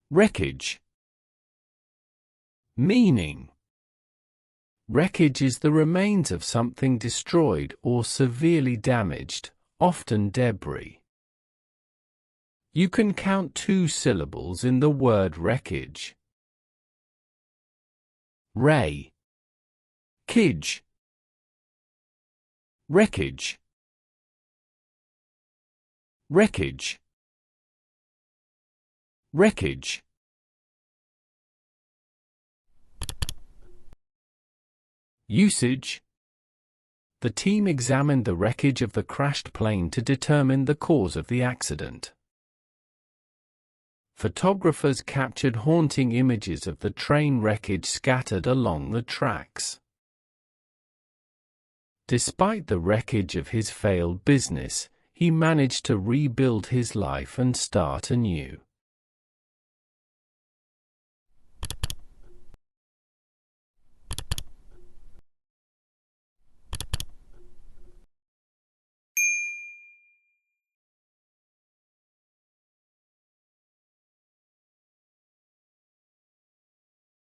Wreckage. Meaning: wreckage is the remains of something destroyed or severely damaged, often debris. You can count 2 syllables in the word wreckage. Ray. Kidge. Wreckage. Wreckage. Wreckage. Usage. The team examined the wreckage of the crashed plane to determine the cause of the accident. Photographers captured haunting images of the train wreckage scattered along the tracks. Despite the wreckage of his failed business, he managed to rebuild his life and start anew.